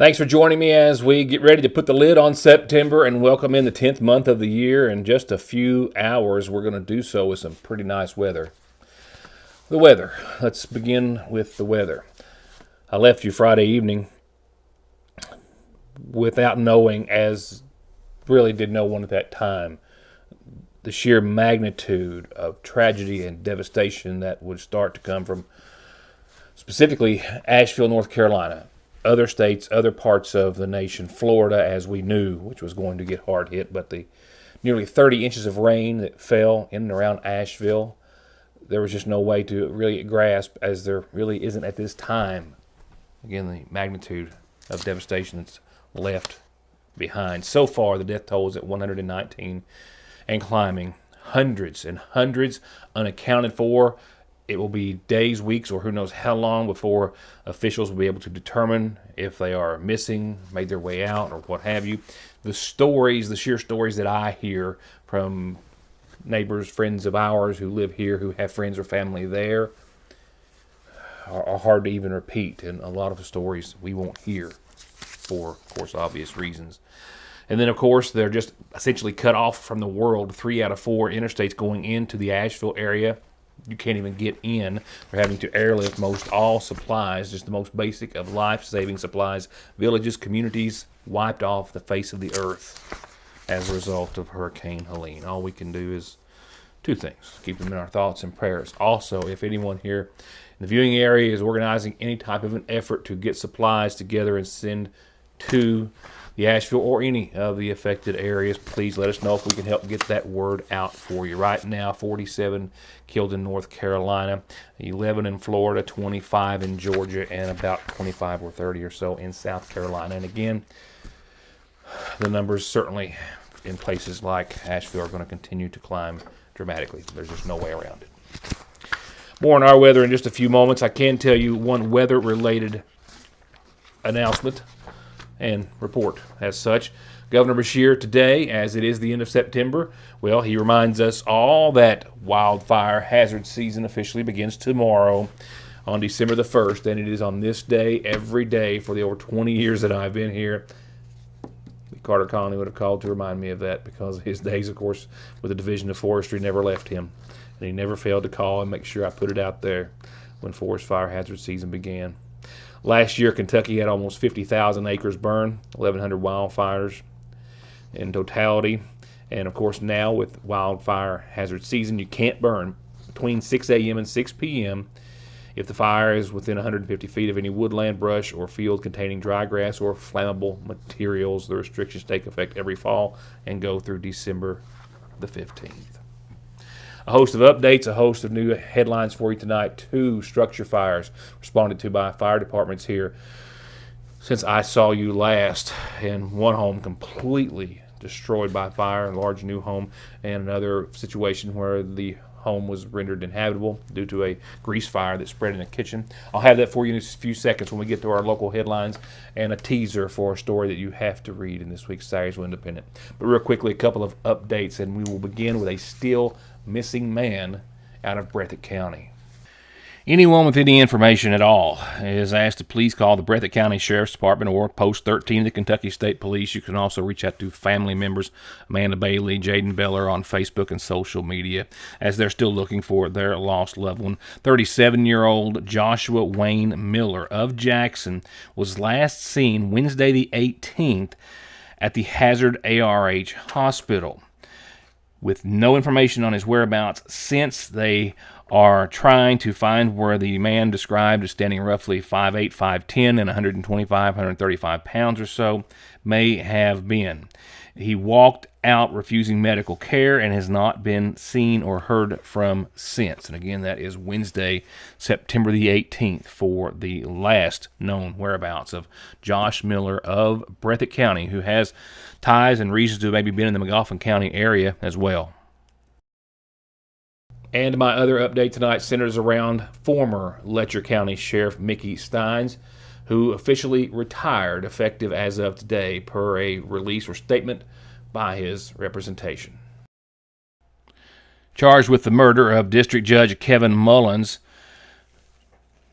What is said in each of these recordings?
Thanks for joining me as we get ready to put the lid on September and welcome in the 10th month of the year. In just a few hours, we're going to do so with some pretty nice weather. The weather. Let's begin with the weather. I left you Friday evening without knowing, as really did no one at that time, the sheer magnitude of tragedy and devastation that would start to come from specifically Asheville, North Carolina. Other states, other parts of the nation, Florida, as we knew, which was going to get hard hit, but the nearly 30 inches of rain that fell in and around Asheville, there was just no way to really grasp, as there really isn't at this time, again, the magnitude of devastation that's left behind. So far, the death toll is at 119 and climbing. Hundreds and hundreds unaccounted for. It will be days, weeks, or who knows how long before officials will be able to determine if they are missing, made their way out, or what have you. The stories, the sheer stories that I hear from neighbors, friends of ours who live here, who have friends or family there, are hard to even repeat. And a lot of the stories we won't hear for, of course, obvious reasons. And then, of course, they're just essentially cut off from the world. 3 out of 4 interstates going into the Asheville area, you can't even get in. They're having to airlift most all supplies, just the most basic of life-saving supplies. Villages, communities wiped off the face of the earth as a result of Hurricane Helene. All we can do is 2 things. Keep them in our thoughts and prayers. Also, if anyone here in the viewing area is organizing any type of an effort to get supplies together and send to the Asheville or any of the affected areas, please let us know if we can help get that word out for you. Right now, 47 killed in North Carolina, 11 in Florida, 25 in Georgia, and about 25 or 30 or so in South Carolina. And again, the numbers certainly in places like Asheville are going to continue to climb dramatically. There's just no way around it. More on our weather in just a few moments. I can tell you one weather-related announcement and report as such. Governor Beshear today, as it is the end of September, well, he reminds us all that wildfire hazard season officially begins tomorrow on December the 1st, and it is on this day every day for the over 20 years that I've been here. Carter Conley would have called to remind me of that, because his days, of course, with the Division of Forestry never left him, and he never failed to call and make sure I put it out there when forest fire hazard season began. Last year, Kentucky had almost 50,000 acres burned, 1,100 wildfires in totality. And, of course, now with wildfire hazard season, you can't burn between 6 a.m. and 6 p.m. if the fire is within 150 feet of any woodland, brush, or field containing dry grass or flammable materials. The restrictions take effect every fall and go through December the 15th. A host of updates, a host of new headlines for you tonight. 2 structure fires responded to by fire departments here since I saw you last, and one home completely destroyed by fire, a large new home, and another situation where the home was rendered inhabitable due to a grease fire that spread in the kitchen. I'll have that for you in a few seconds when we get to our local headlines and a teaser for a story that you have to read in this week's Sayersville Independent. But real quickly, a couple of updates, and we will begin with a still missing man out of Breathitt County. Anyone with any information at all is asked to please call the Breathitt County Sheriff's Department or Post 13 of the Kentucky State Police. You can also reach out to family members, Amanda Bailey, Jaden Beller on Facebook and social media, as they're still looking for their lost loved one. 37-year-old Joshua Wayne Miller of Jackson was last seen Wednesday the 18th at the Hazard ARH Hospital, with no information on his whereabouts since. They are trying to find where the man described as standing roughly 5'8", 5'10", and 125, 135 pounds or so may have been. He walked out refusing medical care and has not been seen or heard from since. And again, that is Wednesday, September the 18th, for the last known whereabouts of Josh Miller of Breathitt County, who has ties and reasons to have maybe been in the McGoffin County area as well. And my other update tonight centers around former Letcher County Sheriff Mickey Steins, who officially retired effective as of today per a release or statement by his representation. Charged with the murder of District Judge Kevin Mullins,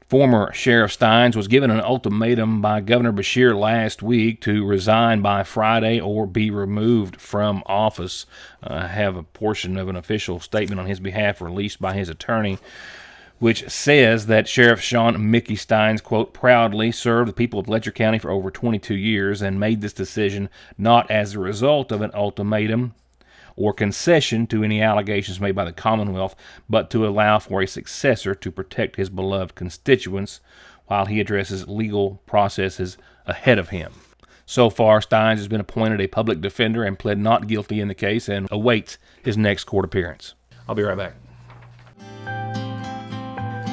Former Sheriff Steins was given an ultimatum by Governor Beshear last week to resign by Friday or be removed from office. I have a portion of an official statement on his behalf released by his attorney, which says that Sheriff Sean Mickey Steins, quote, proudly served the people of Letcher County for over 22 years and made this decision not as a result of an ultimatum or concession to any allegations made by the Commonwealth, but to allow for a successor to protect his beloved constituents while he addresses legal processes ahead of him. So far, Steins has been appointed a public defender and pled not guilty in the case and awaits his next court appearance. I'll be right back.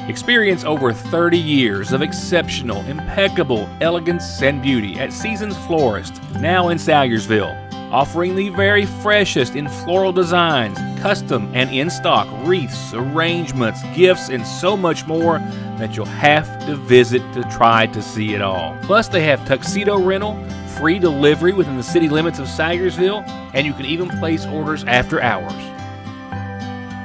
Experience over 30 years of exceptional, impeccable elegance and beauty at Seasons Florist, now in Salyersville. Offering the very freshest in floral designs, custom and in-stock wreaths, arrangements, gifts, and so much more that you'll have to visit to try to see it all. Plus, they have tuxedo rental, free delivery within the city limits of Salyersville, and you can even place orders after hours.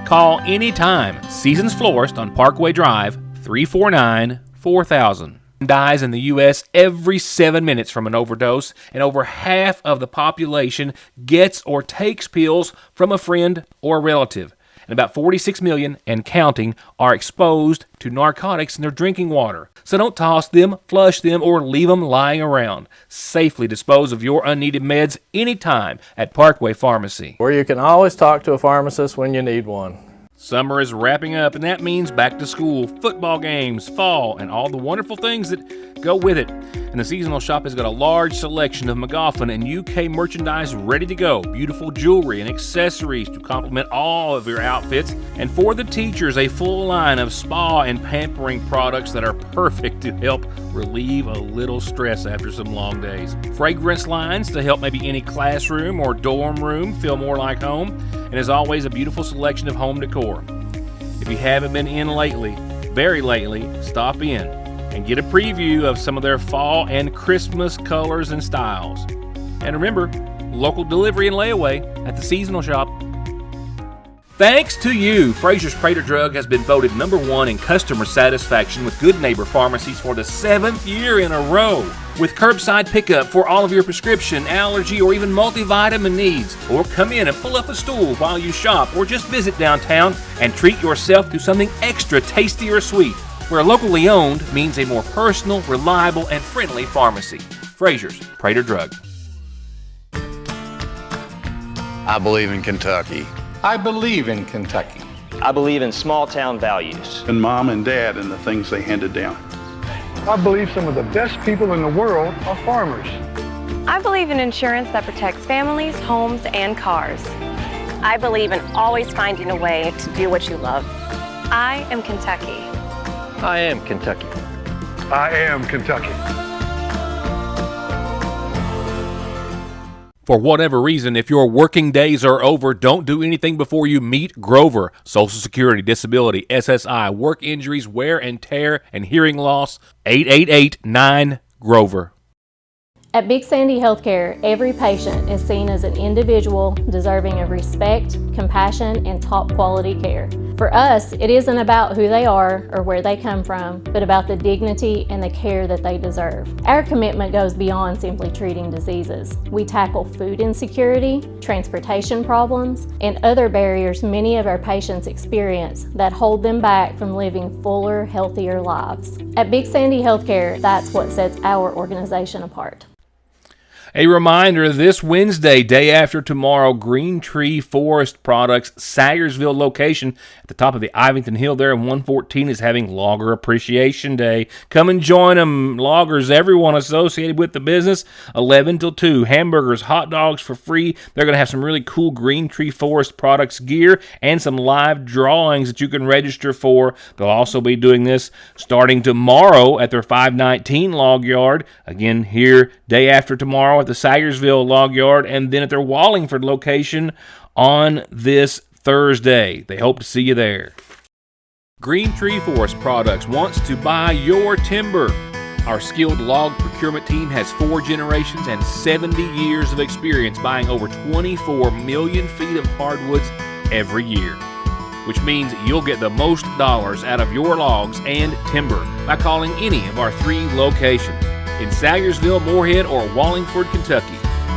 Call anytime. Seasons Florist on Parkway Drive, 349-4000. Dies in the U.S. every 7 minutes from an overdose, and over half of the population gets or takes pills from a friend or relative. And about 46 million and counting are exposed to narcotics in their drinking water. So don't toss them, flush them, or leave them lying around. Safely dispose of your unneeded meds anytime at Parkway Pharmacy, where you can always talk to a pharmacist when you need one. Summer is wrapping up, and that means back to school, football games, fall, and all the wonderful things that go with it. And the seasonal shop has got a large selection of McGoffin and UK merchandise ready to go. Beautiful jewelry and accessories to complement all of your outfits. And for the teachers, a full line of spa and pampering products that are perfect to help relieve a little stress after some long days. Fragrance lines to help maybe any classroom or dorm room feel more like home. And as always, a beautiful selection of home decor. If you haven't been in lately, very lately, stop in and get a preview of some of their fall and Christmas colors and styles. And remember, local delivery and layaway at the seasonal shop. Thanks to you, Fraser's Prater Drug has been voted #1 in customer satisfaction with Good Neighbor Pharmacies for the 7th year in a row. With curbside pickup for all of your prescription, allergy, or even multivitamin needs. Or come in and pull up a stool while you shop, or just visit downtown and treat yourself to something extra tasty or sweet. Where locally owned means a more personal, reliable, and friendly pharmacy. Fraser's Prater Drug. I believe in Kentucky. I believe in Kentucky. I believe in small town values. And Mom and Dad and the things they handed down. I believe some of the best people in the world are farmers. I believe in insurance that protects families, homes, and cars. I believe in always finding a way to do what you love. I am Kentucky. I am Kentucky. I am Kentucky. For whatever reason, if your working days are over, don't do anything before you meet Grover. Social Security, disability, SSI, work injuries, wear and tear, and hearing loss. 888-9-GROVER. At Big Sandy Healthcare, every patient is seen as an individual deserving of respect, compassion, and top quality care. For us, it isn't about who they are or where they come from, but about the dignity and the care that they deserve. Our commitment goes beyond simply treating diseases. We tackle food insecurity, transportation problems, and other barriers many of our patients experience that hold them back from living fuller, healthier lives. At Big Sandy Healthcare, that's what sets our organization apart. A reminder, this Wednesday, day after tomorrow, Green Tree Forest Products, Salyersville location at the top of the Ivington Hill there in 114 is having Logger Appreciation Day. Come and join them. Loggers, everyone associated with the business, 11 till 2. Hamburgers, hot dogs for free. They're going to have some really cool Green Tree Forest Products gear and some live drawings that you can register for. They'll also be doing this starting tomorrow at their 519 log yard. Again, here, day after tomorrow at the Salyersville log yard, and then at their Wallingford location on this Thursday. They hope to see you there. Green Tree Forest Products wants to buy your timber. Our skilled log procurement team has 4 generations and 70 years of experience buying over 24 million feet of hardwoods every year. which means you'll get the most dollars out of your logs and timber by calling any of our 3 locations in Sayersville, Moorhead, or Wallingford, Kentucky.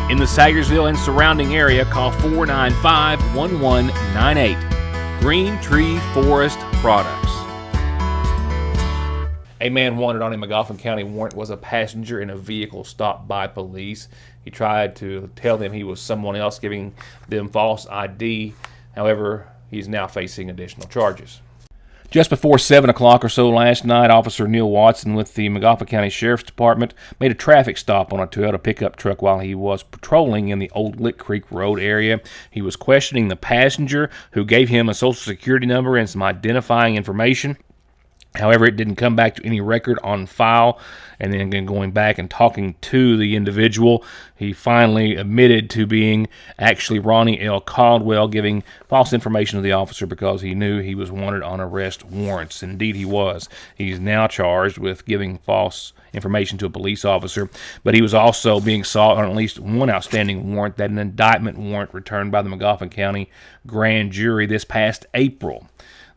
In the Sayersville and surrounding area, call 495-1198. Green Tree Forest Products. A man wanted on a McGoffin County warrant was a passenger in a vehicle stopped by police. He tried to tell them he was someone else, giving them false ID. However, he's now facing additional charges. Just before 7 o'clock or so last night, Officer Neil Watson with the McGoffin County Sheriff's Department made a traffic stop on a Toyota pickup truck while he was patrolling in the Old Lick Creek Road area. He was questioning the passenger, who gave him a social security number and some identifying information. However, it didn't come back to any record on file. And then again, going back and talking to the individual, he finally admitted to being actually Ronnie L. Caldwell, giving false information to the officer because he knew he was wanted on arrest warrants. Indeed, he was. He's now charged with giving false information to a police officer, but he was also being sought on at least one outstanding warrant, that an indictment warrant returned by the McGoffin County grand jury this past April.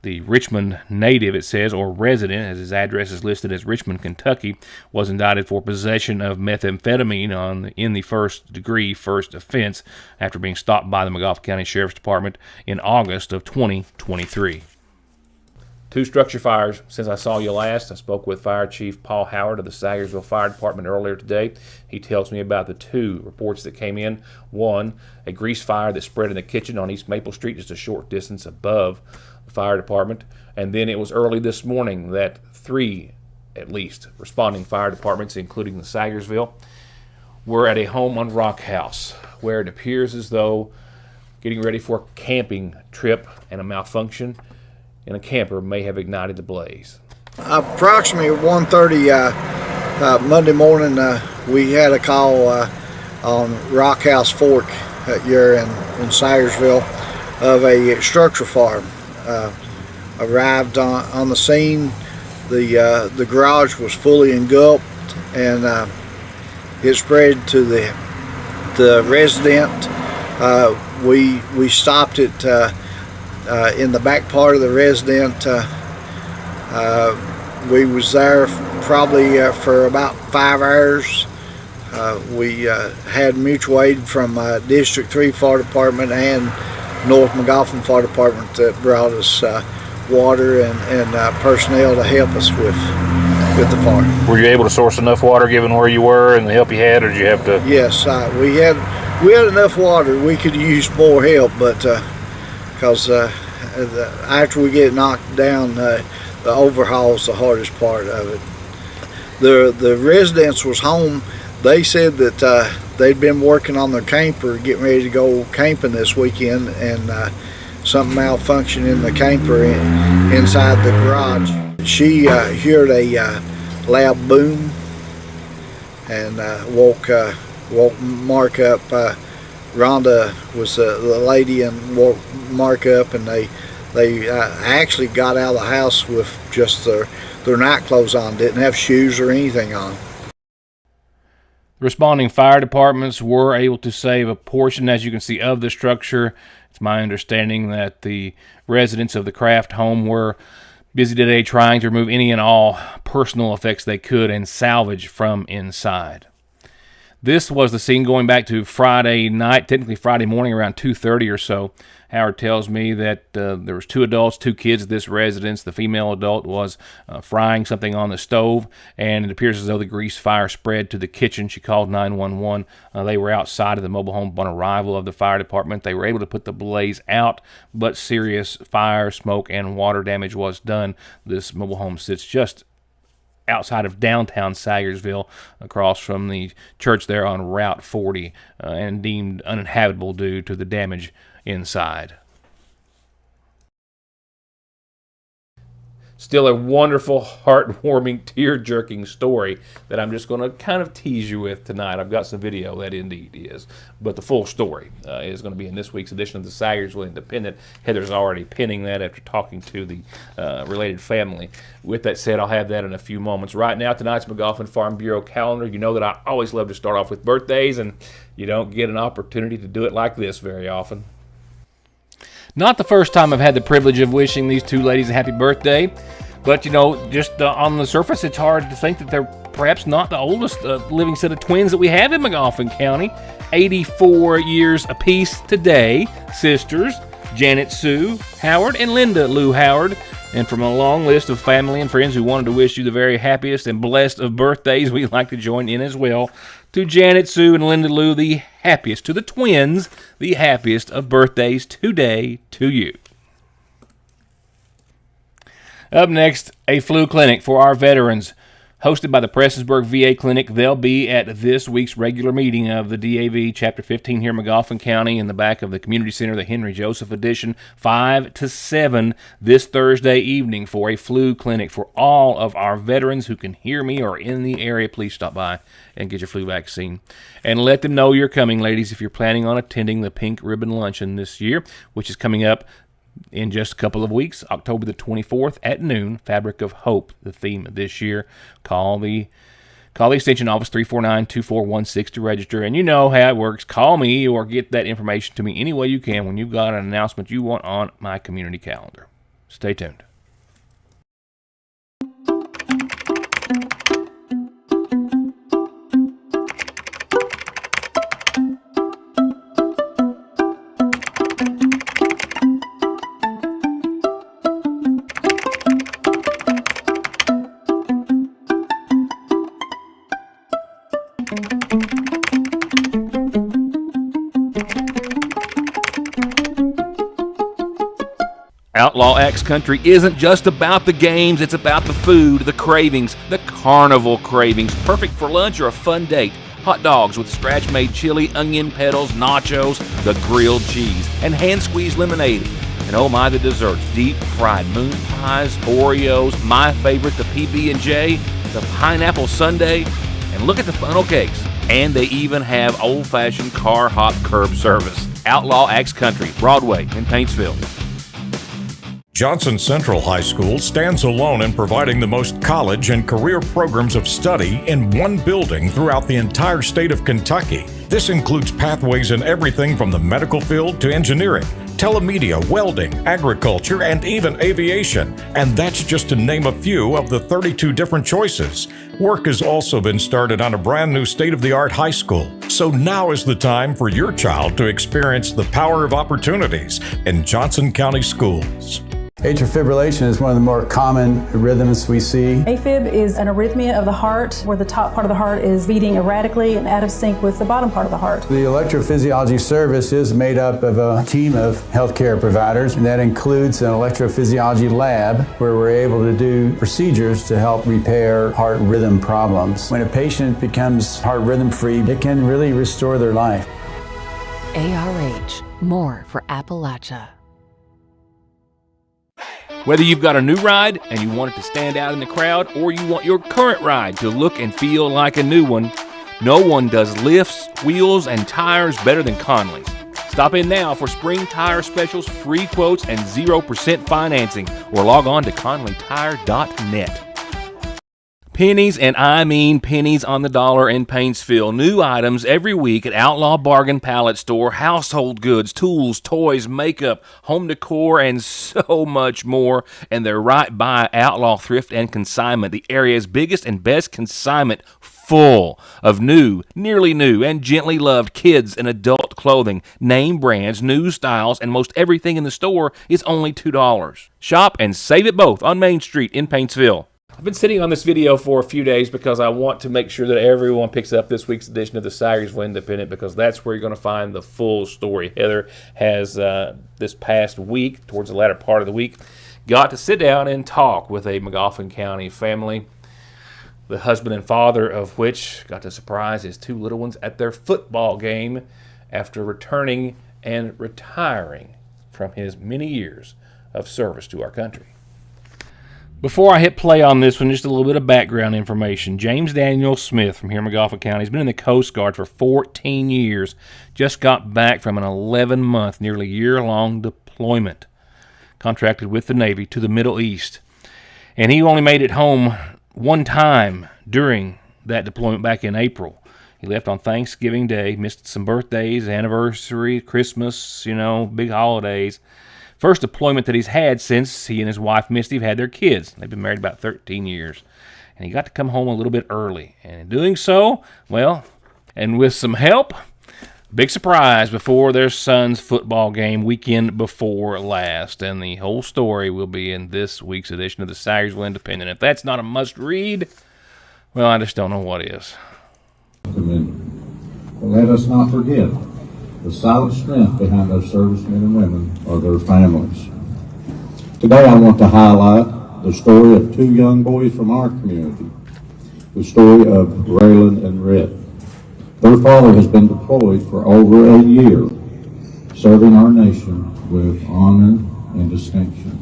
The Richmond native, it says, or resident, as his address is listed as Richmond, Kentucky, was indicted for possession of methamphetamine in the first-degree first offense after being stopped by the McGoffin County Sheriff's Department in August of 2023. 2 structure fires since I saw you last. I spoke with Fire Chief Paul Howard of the Sayersville Fire Department earlier today. He tells me about the 2 reports that came in. One, a grease fire that spread in the kitchen on East Maple Street, just a short distance above the fire department. And then it was early this morning that 3, at least, responding fire departments, including the Sayersville, were at a home on Rock House, where it appears as though getting ready for a camping trip and a malfunction in a camper may have ignited the blaze. Approximately 1:30 Monday morning, we had a call on Rock House Fork here in Sayersville of a structure fire. Arrived on the scene. The garage was fully engulfed, and it spread to the resident. We stopped it in the back part of the resident. We was there probably for about 5 hours. We had mutual aid from District 3 Fire Department and North McGoffin Fire Department that brought us water and personnel to help us with the fire. Were you able to source enough water given where you were and the help you had, or did you have to? Yes, we had enough water. We could use more help, but because after we get knocked down, the overhaul is the hardest part of it. The residents was home. They said that they'd been working on their camper, getting ready to go camping this weekend, and something malfunctioned in the camper inside the garage. She heard a loud boom and woke Mark up. Rhonda was the lady, and woke Mark up, and they actually got out of the house with just their night clothes on, didn't have shoes or anything on. Responding fire departments were able to save a portion, as you can see, of the structure. It's my understanding that the residents of the Kraft home were busy today trying to remove any and all personal effects they could and salvage from inside. This was the scene going back to Friday night, technically Friday morning around 2:30 or so. Howard tells me that there was 2 adults, 2 kids at this residence. The female adult was frying something on the stove, and it appears as though the grease fire spread to the kitchen. She called 911. They were outside of the mobile home upon arrival of the fire department. They were able to put the blaze out, but serious fire, smoke, and water damage was done. This mobile home sits just outside of downtown Sayersville, across from the church there on Route 40, and deemed uninhabitable due to the damage inside. Still a wonderful, heartwarming, tear-jerking story that I'm just going to kind of tease you with tonight. I've got some video, that indeed is. But the full story is going to be in this week's edition of the Sayersville Independent. Heather's already pinning that after talking to the related family. With that said, I'll have that in a few moments. Right now, tonight's McGoffin Farm Bureau calendar. You know that I always love to start off with birthdays, and you don't get an opportunity to do it like this very often. Not the first time I've had the privilege of wishing these two ladies a happy birthday, but just on the surface, it's hard to think that they're perhaps not the oldest living set of twins that we have in McGoffin County. 84 years apiece today, sisters Janet Sue Howard and Linda Lou Howard. And from a long list of family and friends who wanted to wish you the very happiest and blessed of birthdays, we'd like to join in as well. To Janet Sue and Linda Lou, the happiest. To the twins, the happiest of birthdays today to you. Up next, a flu clinic for our veterans. Hosted by the Prestonsburg VA Clinic, they'll be at this week's regular meeting of the DAV Chapter 15 here in McGoffin County in the back of the Community Center, the Henry Joseph Edition, 5 to 7 this Thursday evening for a flu clinic for all of our veterans who can hear me or in the area. Please stop by and get your flu vaccine. And let them know you're coming, ladies, if you're planning on attending the Pink Ribbon Luncheon this year, which is coming up in just a couple of weeks, October the 24th at noon. Fabric of Hope, the theme this year. Call the extension office 349-2416 to register. And you know how it works. Call me or get that information to me any way you can when you've got an announcement you want on my community calendar. Stay tuned. Outlaw X Country isn't just about the games, it's about the food, the cravings, the carnival cravings. Perfect for lunch or a fun date. Hot dogs with scratch-made chili, onion petals, nachos, the grilled cheese, and hand-squeezed lemonade. And oh my, the desserts. Deep-fried moon pies, Oreos, my favorite, the PB&J, the pineapple sundae, and look at the funnel cakes. And they even have old-fashioned car hop curb service. Outlaw X Country, Broadway in Paintsville. Johnson Central High School stands alone in providing the most college and career programs of study in one building throughout the entire state of Kentucky. This includes pathways in everything from the medical field to engineering, telemedia, welding, agriculture, and even aviation. And that's just to name a few of the 32 different choices. Work has also been started on a brand new state-of-the-art high school. So now is the time for your child to experience the power of opportunities in Johnson County schools. Atrial fibrillation is one of the more common rhythms we see. AFib is an arrhythmia of the heart where the top part of the heart is beating erratically and out of sync with the bottom part of the heart. The electrophysiology service is made up of a team of healthcare providers, and that includes an electrophysiology lab where we're able to do procedures to help repair heart rhythm problems. When a patient becomes heart rhythm free, it can really restore their life. ARH, more for Appalachia. Whether you've got a new ride and you want it to stand out in the crowd, or you want your current ride to look and feel like a new one, no one does lifts, wheels, and tires better than Conley's. Stop in now for spring tire specials, free quotes, and 0% financing, or log on to conleytire.net. Pennies, and I mean pennies on the dollar in Paintsville. New items every week at Outlaw Bargain Pallet Store. Household goods, tools, toys, makeup, home decor, and so much more. And they're right by Outlaw Thrift and Consignment, the area's biggest and best consignment, full of new, nearly new, and gently loved kids and adult clothing, name brands, new styles, and most everything in the store is only $2. Shop and save it both on Main Street in Paintsville. I've been sitting on this video for a few days because I want to make sure that everyone picks up this week's edition of the Sagersville Independent, because that's where you're going to find the full story. Heather has, this past week, towards the latter part of the week, got to sit down and talk with a McGoffin County family, the husband and father of which got to surprise his two little ones at their football game after returning and retiring from his many years of service to our country. Before I hit play on this one, just a little bit of background information. James Daniel Smith from here in McGoffin County has been in the Coast Guard for 14 years. Just got back from an 11-month, nearly year-long deployment, contracted with the Navy to the Middle East. And he only made it home one time during that deployment back in April. He left on Thanksgiving Day, missed some birthdays, anniversary, Christmas, big holidays. first deployment that he's had since he and his wife Misty have had their kids. They've been married about 13 years. And he got to come home a little bit early. And in doing so, well, and with some help, big surprise before their son's football game weekend before last. And the whole story will be in this week's edition of the Sayersville Independent. If that's not a must-read, well, I just don't know what is. Let us not forget the solid strength behind those servicemen and women or their families. Today I want to highlight the story of two young boys from our community, the story of Raylan and Rhett. Their father has been deployed for over a year, serving our nation with honor and distinction.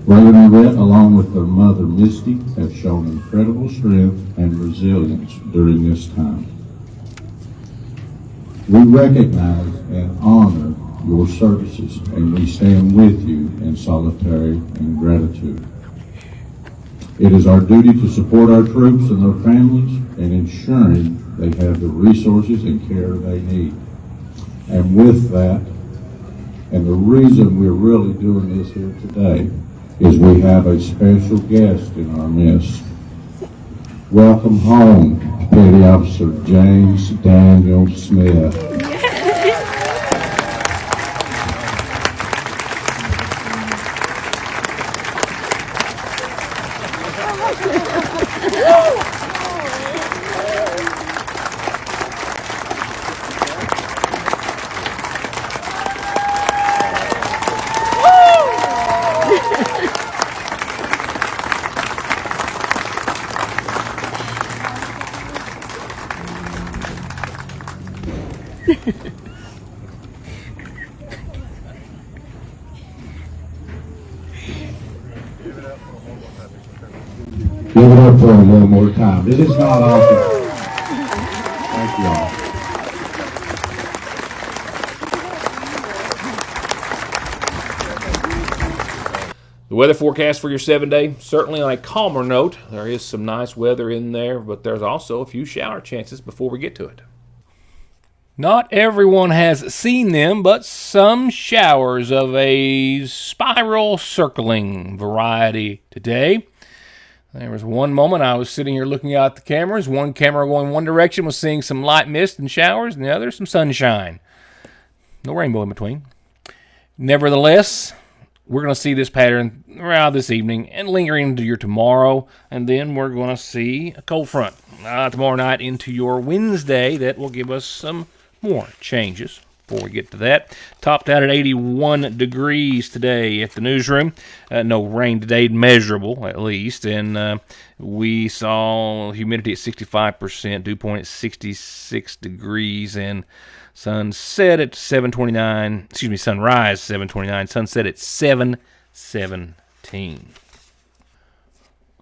Raylan and Rhett, along with their mother Misty, have shown incredible strength and resilience during this time. We recognize and honor your services, and we stand with you in solidarity and gratitude. It is our duty to support our troops and their families in ensuring they have the resources and care they need. And with that, and the reason we're really doing this here today, is we have a special guest in our midst. Welcome home, Petty Officer James Daniel Smith. Give it up for him one more time. This is not often. Thank you all. The weather forecast for your 7-day, certainly on a calmer note. There is some nice weather in there, but there's also a few shower chances before we get to it. Not everyone has seen them, but some showers of a spiral circling variety today. There was one moment I was sitting here looking out the cameras. One camera going one direction was seeing some light mist and showers, and the other some sunshine. No rainbow in between. Nevertheless, we're going to see this pattern throughout this evening and lingering into your tomorrow, and then we're going to see a cold front tomorrow night into your Wednesday that will give us some more changes. Before we get to that, topped out at 81 degrees today at the newsroom. No rain today, measurable at least, and we saw humidity at 65%, dew point at 66 degrees, and sunset at 7:29. Excuse me, sunrise 7:29. Sunset at 7:17.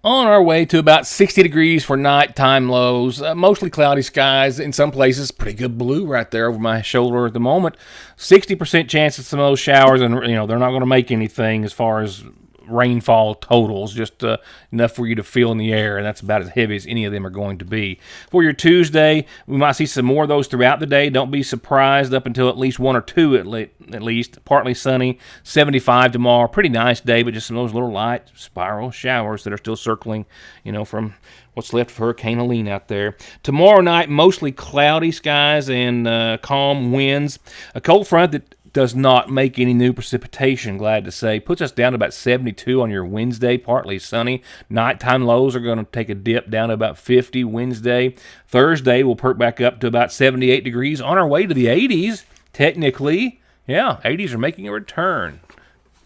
On our way to about 60 degrees for nighttime lows, mostly cloudy skies in some places. Pretty good blue right there over my shoulder at the moment. 60% chance of some of those showers, and they're not going to make anything as far as rainfall totals, just enough for you to feel in the air, and that's about as heavy as any of them are going to be. For your Tuesday, we might see some more of those throughout the day. Don't be surprised up until at least one or two at least. Partly sunny, 75 tomorrow. Pretty nice day, but just some of those little light spiral showers that are still circling, from what's left of Hurricane Helene out there. Tomorrow night, mostly cloudy skies and calm winds. A cold front that does not make any new precipitation, glad to say. Puts us down to about 72 on your Wednesday, partly sunny. Nighttime lows are going to take a dip down to about 50 Wednesday. Thursday, we'll perk back up to about 78 degrees on our way to the 80s. Technically, 80s are making a return.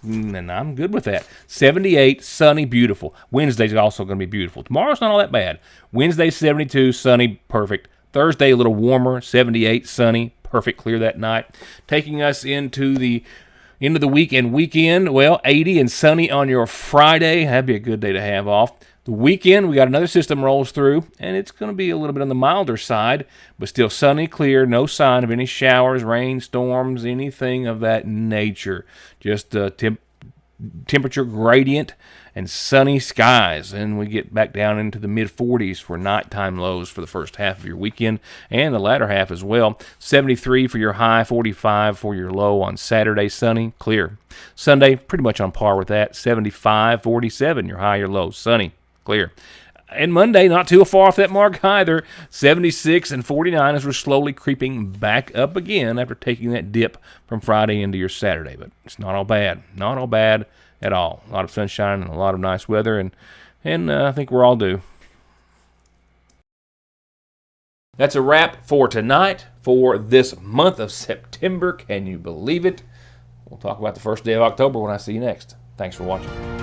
And I'm good with that. 78, sunny, beautiful. Wednesday's also going to be beautiful. Tomorrow's not all that bad. Wednesday, 72, sunny, perfect. Thursday, a little warmer, 78, sunny, perfect, clear that night. Taking us into the end of the weekend. Well, 80 and sunny on your Friday. That'd be a good day to have off. The weekend, we got another system rolls through, and it's going to be a little bit on the milder side, but still sunny, clear, no sign of any showers, rain, storms, anything of that nature. Just temperature gradient and sunny skies. And we get back down into the mid-40s for nighttime lows for the first half of your weekend and the latter half as well. 73 for your high, 45 for your low on Saturday, sunny, clear. Sunday, pretty much on par with that. 75, 47, your high, your low, sunny, clear. And Monday, not too far off that mark either. 76 and 49 as we're slowly creeping back up again after taking that dip from Friday into your Saturday. But it's not all bad. Not all bad at all. A lot of sunshine and a lot of nice weather, and I think we're all due. That's a wrap for tonight, for this month of September. Can you believe it? We'll talk about the first day of October when I see you next. Thanks for watching.